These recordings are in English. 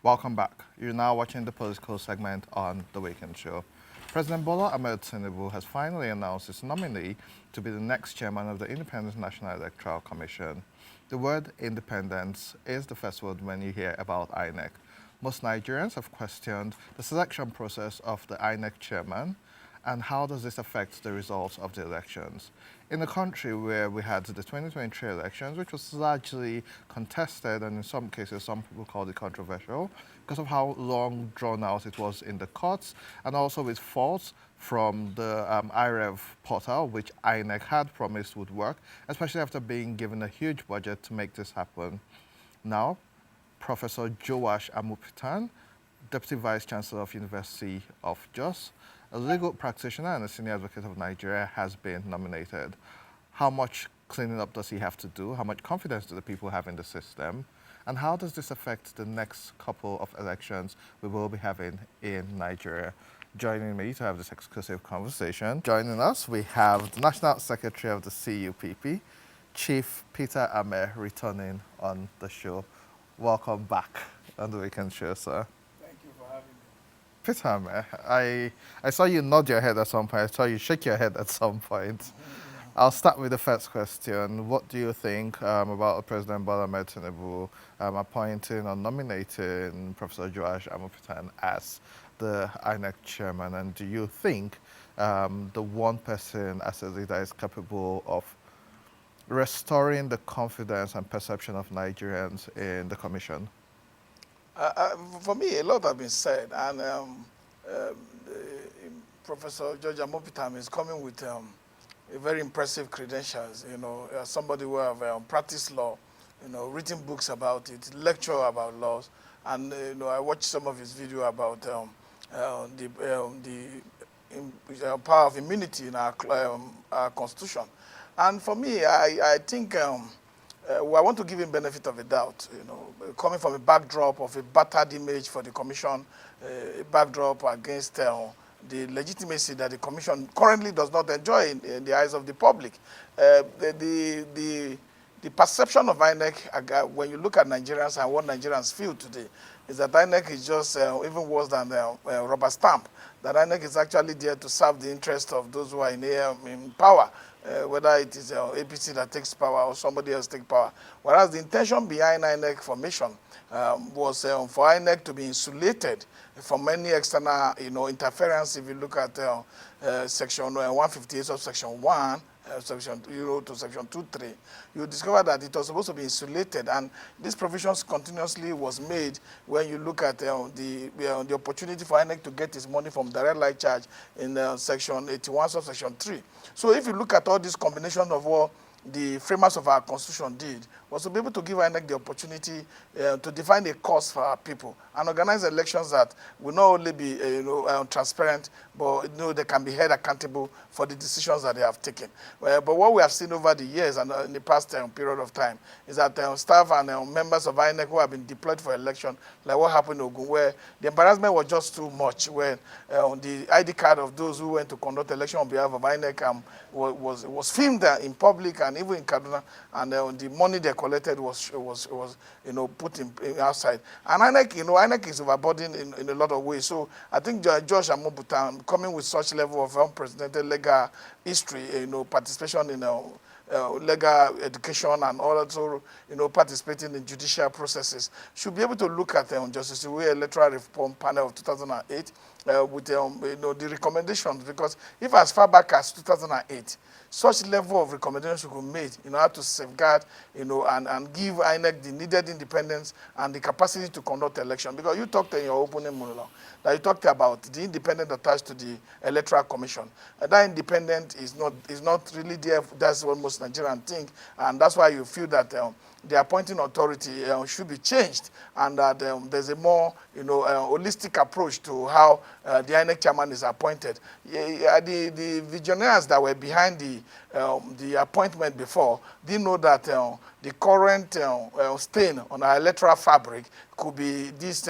Welcome back. You're now watching the political segment on The Weekend Show. President Bola Ahmed Tinubu has finally announced his nominee to be the next chairman of the Independent National Electoral Commission. The word independence is the first word when you hear about INEC. Most Nigerians have questioned the selection process of the INEC chairman and how does this affect the results of the elections. In a country where we had the 2023 elections, which was largely contested and in some cases some people called it controversial because of how long drawn out it was in the courts and also with faults from the IREV portal, which INEC had promised would work, especially after being given a huge budget to make this happen. Now, Professor Joash Amupitan, Deputy Vice Chancellor of University of Jos, a legal practitioner and a senior advocate of Nigeria, has been nominated. How much cleaning up does he have to do? How much confidence do the people have in the system? And how does this affect the next couple of elections we will be having in Nigeria? Joining me to have this exclusive conversation, joining us, we have the National Secretary of the CUPP, Chief Peter Ameh, returning on the show. Welcome back on The Weekend Show, sir. Peter Ameh, I saw you nod your head at some point. I saw you shake your head at some point. I'll start with the first question. What do you think about President Bola Ahmed Tinubu appointing or nominating Professor Joash Amupitan as the INEC chairman? And do you think the one person as a leader is capable of restoring the confidence and perception of Nigerians in the commission? For me, a lot has been said, and Professor George Amopitam is coming with a very impressive credentials. You know, somebody who have practiced law, you know, written books about it, lecture about laws, and you know, I watched some of his video about the power of immunity in our constitution. And for me, I think. I want to give him benefit of a doubt, you know, coming from a backdrop of a battered image for the commission, a backdrop against the legitimacy that the commission currently does not enjoy in the eyes of the public. The perception of INEC, when you look at Nigerians and what Nigerians feel today, is that INEC is just even worse than rubber stamp, that INEC is actually there to serve the interest of those who are in power. Whether it is APC that takes power or somebody else takes power. Whereas the intention behind INEC formation was for INEC to be insulated from any external, you know, interference. If you look at section 158 of section 1, section 0 to section 2.3, you discover that it was supposed to be insulated, and these provisions continuously was made when you look at the opportunity for INEC to get its money from direct light charge in section 81 of section 3. So if you look at all this combination of what the framers of our constitution did, was to be able to give INEC the opportunity to define a course for our people and organize elections that will not only be transparent, but you know, they can be held accountable for the decisions that they have taken. But what we have seen over the years and in the past period of time is that staff and members of INEC who have been deployed for election, like what happened in Ogun, where the embarrassment was just too much, when the ID card of those who went to conduct election on behalf of INEC was filmed in public and even in Kaduna, and the money they collected was you know, put in outside. And INEC, you know, INEC is overburdened in a lot of ways. So I think Josh Amobutan coming with such level of unprecedented legal history, you know, participation in legal education and also, you know, participating in judicial processes, should be able to look at Justice Iwe Electoral Reform Panel of 2008 with you know, the recommendations, because if as far back as 2008, such level of recommendations should be made in order to safeguard, you know, and give INEC the needed independence and the capacity to conduct election. Because you talked in your opening monologue that you talked about the independent attached to the Electoral Commission. That independent is not really there. That's what most Nigerians think, and that's why you feel that the appointing authority should be changed, and that there's a more, you know, holistic approach to how the INEC chairman is appointed. The visionaries that were behind the the appointment before didn't know that the current stain on our electoral fabric could be this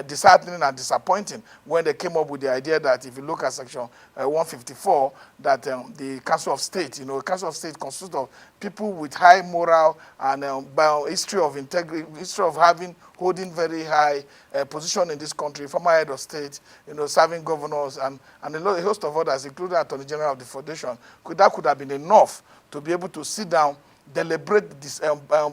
disheartening and disappointing when they came up with the idea that if you look at section 154, that the Council of State, Council of State consists of people with high moral and history of integrity, history of holding very high position in this country, former head of state, serving governors and a host of others, including Attorney General of the Foundation. That could have been enough to be able to sit down, deliberate this,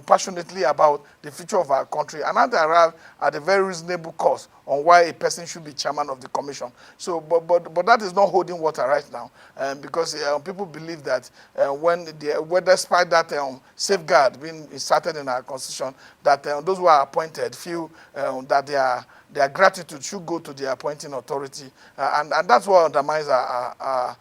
passionately about the future of our country, and have to arrive at a very reasonable cost on why a person should be chairman of the commission. So, but that is not holding water right now, because people believe that despite that safeguard being inserted in our constitution, that those who are appointed feel that their gratitude should go to the appointing authority, and that's what undermines our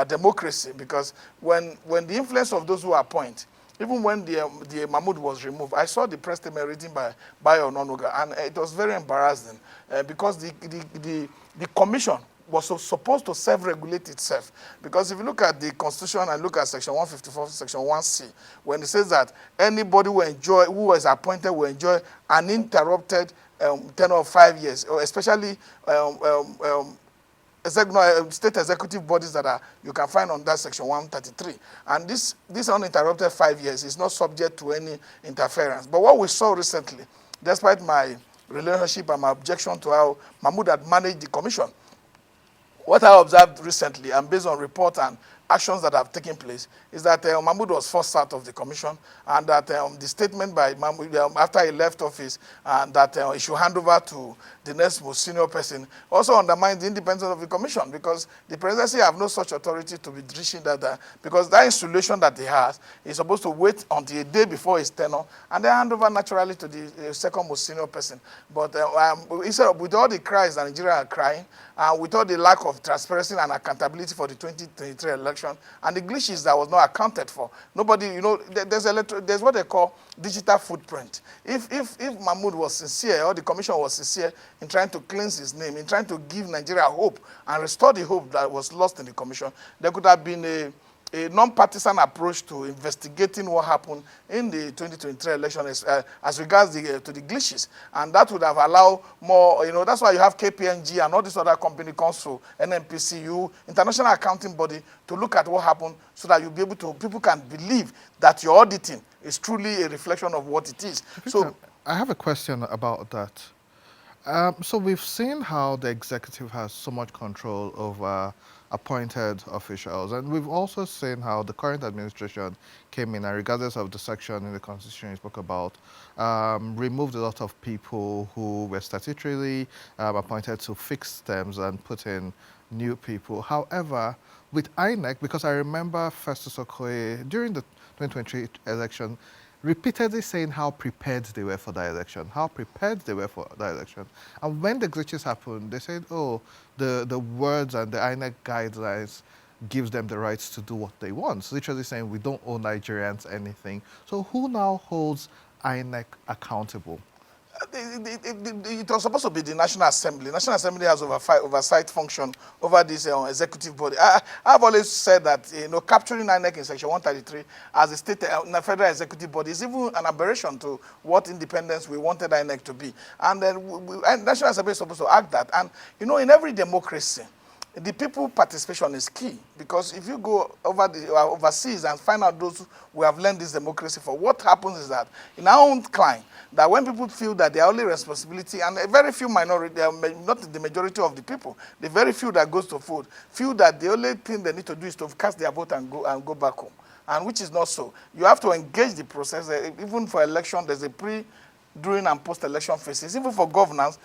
democracy, because when the influence of those who appoint, even when the Mahmoud was removed, I saw the press statement written by Bayo Ononuga, and it was very embarrassing because the commission was supposed to self-regulate itself. Because if you look at the Constitution and look at Section 154, Section 1C, when it says that anybody who is appointed will enjoy uninterrupted tenure of 5 years, or especially state executive bodies that you can find on that section 133. And this uninterrupted 5 years is not subject to any interference. But what we saw recently, despite my relationship and my objection to how Mahmoud had managed the commission, what I observed recently, and based on reports and actions that have taken place, is that Mahmoud was forced out of the commission, and that the statement by Mahmoud after he left office, that he should hand over to the next most senior person, also undermines the independence of the commission, because the presidency have no such authority to be reaching that, because that installation that he has is supposed to wait until a day before his tenure and then hand over naturally to the second most senior person. But instead of, with all the cries that Nigeria are crying, with all the lack of transparency and accountability for the 2023 election, and the glitches that was not accounted for, nobody, there's what they call digital footprint. If Mahmoud was sincere, or the commission was sincere in trying to cleanse his name, in trying to give Nigeria hope and restore the hope that was lost in the commission, there could have been a non-partisan approach to investigating what happened in the 2023 election as regards to the glitches. And that would have allowed more, that's why you have KPMG and all this other company comes to NNPCU, International Accounting Body, to look at what happened, so that you'll be able to, people can believe that your auditing is truly a reflection of what it is. So I have a question about that. So we've seen how the executive has so much control over appointed officials, and we've also seen how the current administration came in, and regardless of the section in the Constitution you spoke about, removed a lot of people who were statutorily appointed to fixed terms and put in new people. However, with INEC, because I remember Festus Okoye during the 2023 election repeatedly saying how prepared they were for that election, And when the glitches happened, they said, oh, the words and the INEC guidelines gives them the rights to do what they want. Literally saying, we don't owe Nigerians anything. So who now holds INEC accountable? It was supposed to be the National Assembly. National Assembly has oversight function over this executive body. I've always said that capturing INEC in Section 133 as a state federal executive body is even an aberration to what independence we wanted INEC to be. And then National Assembly is supposed to act that. And in every democracy, the people participation is key, because if you go overseas and find out those who have learned this democracy for, what happens is that in our own client, that when people feel that their only responsibility, and a very few minority, not the majority of the people, the very few that goes to vote, feel that the only thing they need to do is to cast their vote and go back home, and which is not so. You have to engage the process. Even for election, there's a during and post-election phases. Even for governance,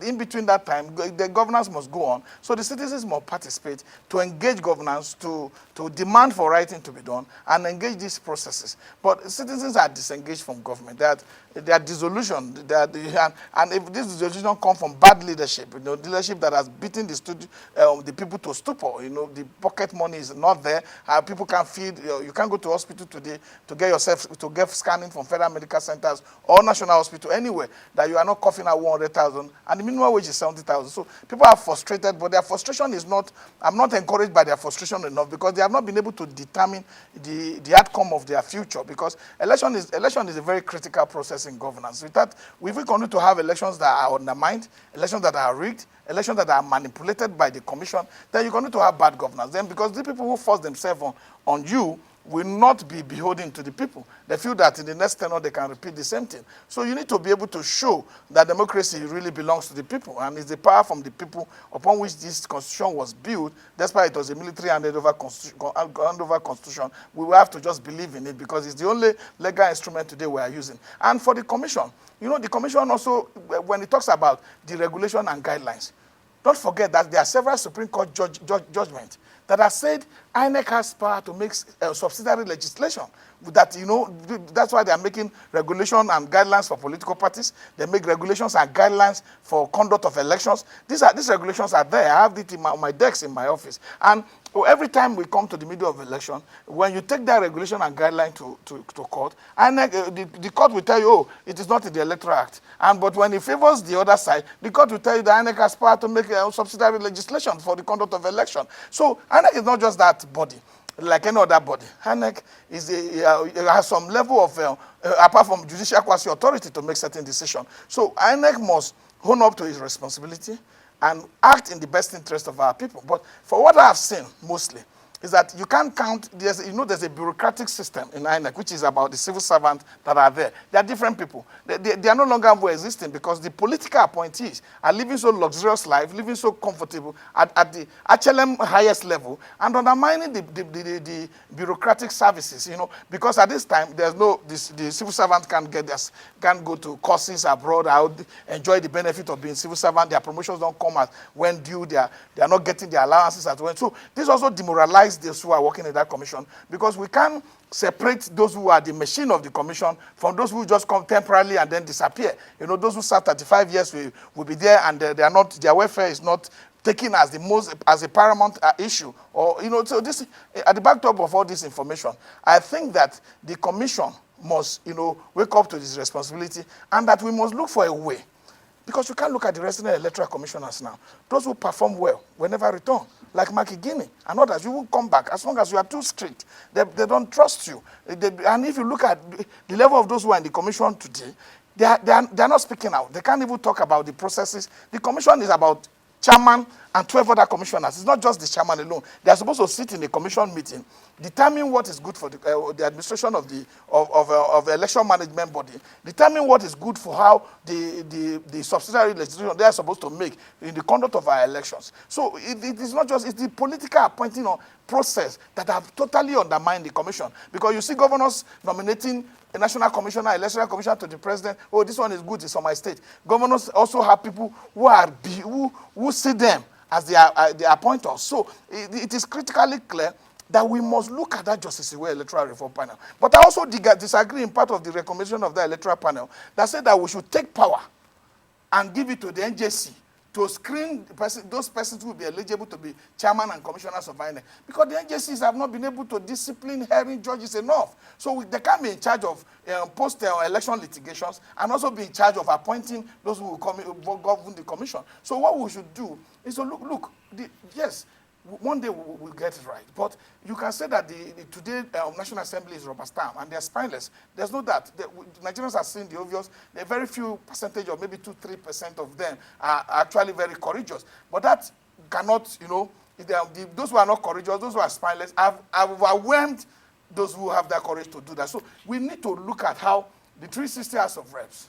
in between that time, the governance must go on. So the citizens must participate to engage governance, to demand for writing to be done, and engage these processes. But citizens are disengaged from government. They are disillusioned. And if this dissolution comes from bad leadership, leadership that has beaten the people to stupor, the pocket money is not there. People can't feed. You can't go to hospital today to get scanning from federal medical centers or national hospital, anywhere, that you are not coughing out 100,000, and the minimum wage is 70,000. So people are frustrated, but their frustration is not, I'm not encouraged by their frustration enough, because they have not been able to determine the outcome of their future, because election is a very critical process in governance. If we continue to have elections that are undermined, elections that are rigged, elections that are manipulated by the commission, then you're going to have bad governance. Then, because the people who force themselves on you will not be beholden to the people. They feel that in the next tenure they can repeat the same thing. So you need to be able to show that democracy really belongs to the people, and it's the power from the people upon which this constitution was built. Despite it was a military handed over constitution, we will have to just believe in it, because it's the only legal instrument today we are using. And for the commission, you know, the commission also, when it talks about the regulation and guidelines, don't forget that there are several Supreme Court judgments that have said INEC has power to make subsidiary legislation. That, you know, that's why they are making regulation and guidelines for political parties. They make regulations and guidelines for conduct of elections. These regulations are there. I have it in my desk in my office. And every time we come to the middle of election, when you take that regulation and guideline to court, INEC, the court will tell you, oh, it is not in the Electoral Act. But when it favors the other side, the court will tell you that INEC has power to make subsidiary legislation for the conduct of election. So INEC is not just that body like any other body. INEC has some level of, apart from judicial quasi authority, to make certain decisions. So INEC must hone up to its responsibility and act in the best interest of our people. But for what I have seen mostly, is that you can't count, there's a bureaucratic system in INEC, which is about the civil servants that are there. They are different people. They are no longer existing, because the political appointees are living so luxurious life, living so comfortable at the HLM highest level, and undermining the bureaucratic services, you know, because at this time, there's no, the civil servant can't go to courses abroad, enjoy the benefit of being civil servant. Their promotions don't come as when due. They are not getting their allowances as well. So this also demoralizes those who are working in that commission, because we can't separate those who are the machine of the commission from those who just come temporarily and then disappear. You know, those who serve 35 years will be there, and they are not, their welfare is not taken as a paramount issue. Or, you know, so this, at the backdrop of all this information, I think that the commission must, you know, wake up to this responsibility, and that we must look for a way. Because you can't look at the resident electoral commissioners now. Those who perform well will never return, like Maki Guinea and others. You will come back as long as you are too strict. They don't trust you. And if you look at the level of those who are in the commission today, they are not speaking out. They can't even talk about the processes. The commission is about chairman and 12 other commissioners. It's not just the chairman alone. They are supposed to sit in a commission meeting, determine what is good for the administration of the election management body, determine what is good for how the subsidiary legislation they are supposed to make in the conduct of our elections. So it is not just, it's the political appointing process that have totally undermined the commission. Because you see governors nominating a national commissioner, electoral commissioner to the president. Oh, this one is good, it's on my state. Governors also have people who see them as their appointers. So it is critically clear that we must look at that Justice Iwe electoral reform panel. But I also disagree in part of the recommendation of the electoral panel that said that we should take power and give it to the NJC to screen those persons who will be eligible to be chairman and commissioners of INEC. Because the NJCs have not been able to discipline hearing judges enough. So they can't be in charge of post-election litigations and also be in charge of appointing those who will govern the commission. So what we should do is to look, yes, one day we'll get it right. But you can say that today National Assembly is rubber stamp and they're spineless. There's no doubt. Nigerians are seeing the obvious. A very few percentage, or maybe 2-3% of them are actually very courageous. But that cannot, you know, those who are not courageous, those who are spineless, have overwhelmed those who have that courage to do that. So we need to look at how the 360 House of Reps,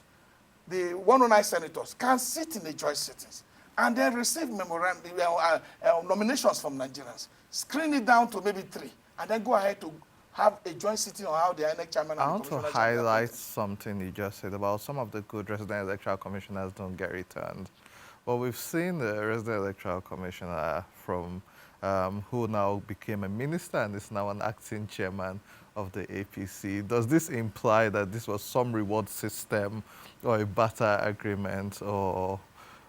the 109 senators, can sit in the joint sittings and then receive nominations from Nigerians, screen it down to maybe 3, and then go ahead to have a joint sitting on how the INEC chairman I and the want to highlight something you just said about some of the good resident electoral commissioners don't get returned. Well, we've seen the resident electoral commissioner from who now became a minister and is now an acting chairman of the APC. Does this imply that this was some reward system or a barter agreement, or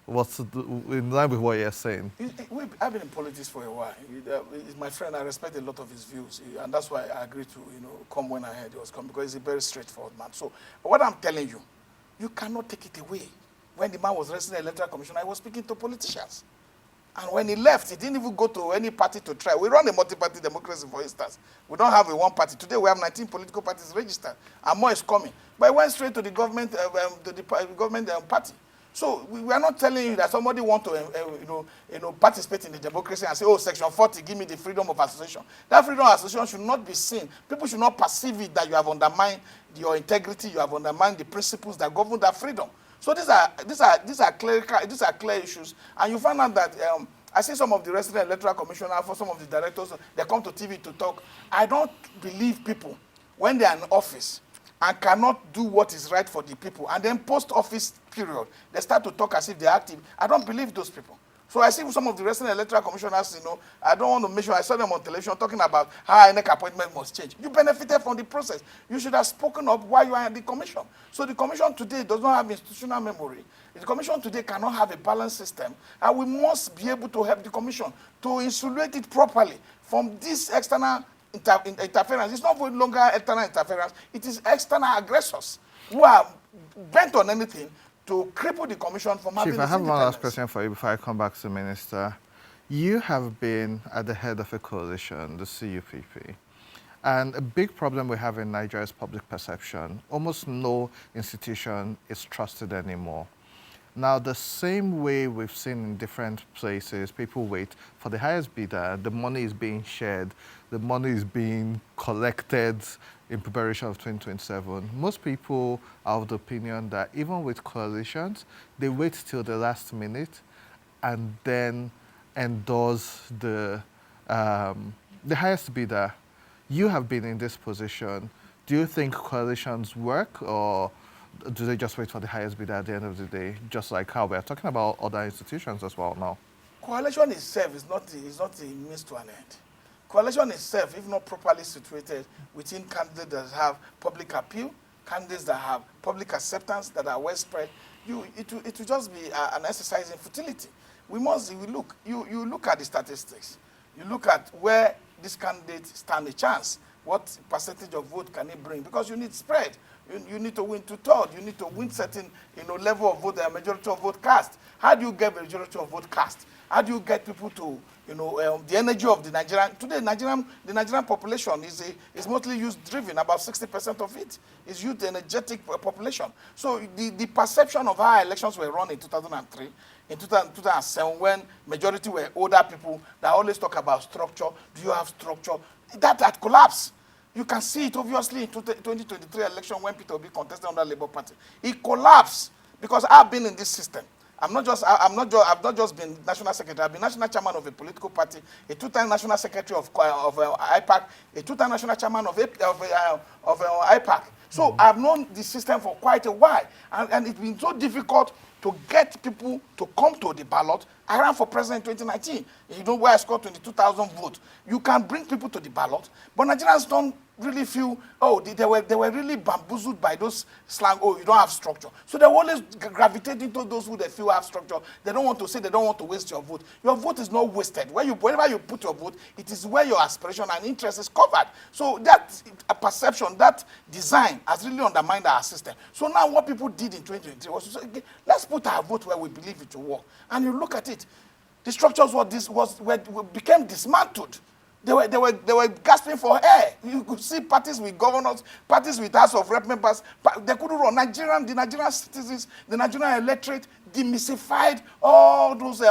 what's in line with what you're saying? I've been in politics for a while. He's my friend. I respect a lot of his views, and that's why I agreed to come when I heard he was coming, because he's a very straightforward man. So what I'm telling you You cannot take it away. When the man was arrested in the Electoral Commission, I was speaking to politicians. And when he left, he didn't even go to any party to try. We run a multi-party democracy, for instance. We don't have a one party. Today we have 19 political parties registered, and more is coming. But he went straight to the government, party. So we are not telling you that somebody want to, participate in the democracy and say, oh, Section 40, give me the freedom of association. That freedom of association should not be seen. People should not perceive it that you have undermined your integrity, you have undermined the principles that govern that freedom. So these are clear issues, and you find out that I see some of the resident electoral commissioners, for some of the directors, they come to TV to talk. I don't believe people when they are in office and cannot do what is right for the people, and then post-office period, they start to talk as if they're active. I don't believe those people. So I see some of the resident electoral commissioners, I don't want to mention, I saw them on television talking about how INEC appointment must change. You benefited from the process. You should have spoken up while you are in the commission. So the commission today does not have institutional memory. The commission today cannot have a balanced system, and we must be able to help the commission to insulate it properly from this external interference. It's not no longer external interference, it is external aggressors who are bent on anything to cripple the commission from having Chief, I have one last question for you before I come back to the Minister. You have been at the head of a coalition, the CUPP, and a big problem we have in Nigeria is public perception. Almost no institution is trusted anymore. Now, the same way we've seen in different places, people wait for the highest bidder, the money is being shared, the money is being collected in preparation of 2027. Most people are of the opinion that even with coalitions, they wait till the last minute and then endorse the highest bidder. You have been in this position. Do you think coalitions work, or do they just wait for the highest bidder at the end of the day, just like how we're talking about other institutions as well now? Coalition itself is not a means to an end. Coalition itself, if not properly situated within candidates that have public appeal, candidates that have public acceptance, that are well spread, it will just be an exercise in futility. You look at the statistics. You look at where this candidate stand a chance. What percentage of vote can it bring? Because you need spread. You need to win two-thirds. You need to win certain level of vote, majority of vote cast. How do you get majority of vote cast? How do you get people to, the energy of the Nigerian? Today, the Nigerian population is mostly youth-driven. About 60% of it is youth-energetic population. So the perception of how elections were run in 2003, in 2007, when majority were older people that always talk about structure. Do you have structure? That had collapsed. You can see it obviously in 2023 election when Peter Obi contested under Labour Party. It collapsed because I've been in this system. I've not just been national secretary. I've been national chairman of a political party, a two-time national secretary of IPAC, a two-time national chairman of IPAC. So I've known the system for quite a while, and it's been so difficult to get people to come to the ballot. I ran for president in 2019. You know where I scored 22,000 votes. You can bring people to the ballot, but Nigerians don't really feel, they were really bamboozled by those slang, you don't have structure. So they always gravitate into those who they feel have structure. They don't want to say they don't want to waste your vote. Your vote is not wasted. Wherever you put your vote, it is where your aspiration and interest is covered. So that perception, that design has really undermined our system. So now what people did in 2023 was to say, okay, let's put our vote where we believe it will work. And you look at it, the structures became dismantled. They were gasping for air. You could see parties with governors, parties with House of Rep members. They couldn't run. The Nigerian citizens, the Nigerian electorate demystified all those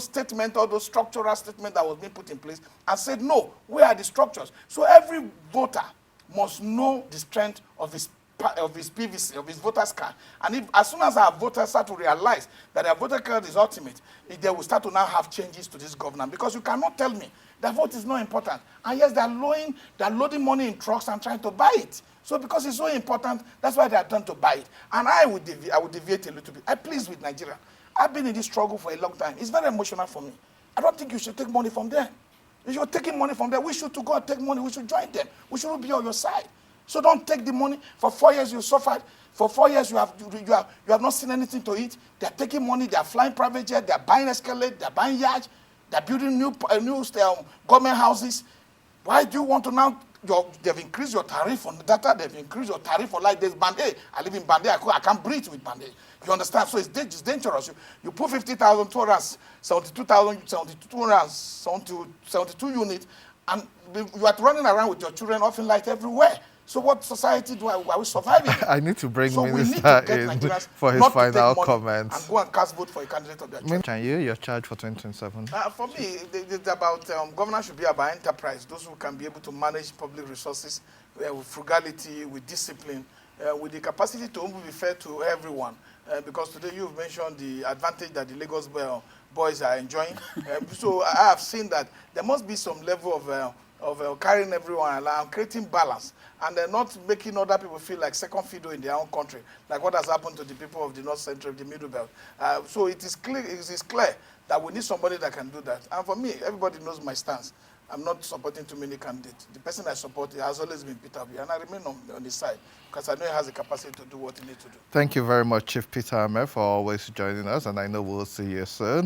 statements, all those structural statements that was being put in place, and said, no, where are the structures? So every voter must know the strength of his PVC, of his voter's card. And as soon as our voters start to realize that their voter card is ultimate, they will start to now have changes to this government. Because you cannot tell me that vote is not important. And yes, they're loading money in trucks and trying to buy it. So because it's so important, that's why they are trying to buy it. And I would deviate a little bit. I'm pleased with Nigeria. I've been in this struggle for a long time. It's very emotional for me. I don't think you should take money from them. If you're taking money from them, we should to go and take money. We should join them. We should be on your side. So don't take the money. For 4 years you suffered. For 4 years you have not seen anything to eat. They're taking money. They're flying private jet. They're buying Escalade. They're buying yachts. They're building new government houses. Why do you want to now they've increased your tariff on the data, they've increased your tariff for like this band A. I live in band A, I can't breathe with band A. You understand? So it's dangerous. You put 72 units, and you are running around with your children off in light everywhere. So what society are we surviving in? I need to bring so Minister we need to get in Nigerians for his not final to take money comments. and go and cast vote for a candidate of their choice. Can you, your charge for 2027? For me, it's about governance should be about enterprise. Those who can be able to manage public resources with frugality, with discipline, with the capacity to be fair to everyone. Because today you've mentioned the advantage that the Lagos boys are enjoying. So I have seen that there must be some level of carrying everyone along, creating balance, and not making other people feel like second fiddle in their own country, like what has happened to the people of the North Central, the Middle Belt. So it is clear that we need somebody that can do that. And for me, everybody knows my stance. I'm not supporting too many candidates. The person I support has always been Peter Obi, and I remain on his side because I know he has the capacity to do what he needs to do. Thank you very much, Chief Peter Ameh, for always joining us, and I know we'll see you soon.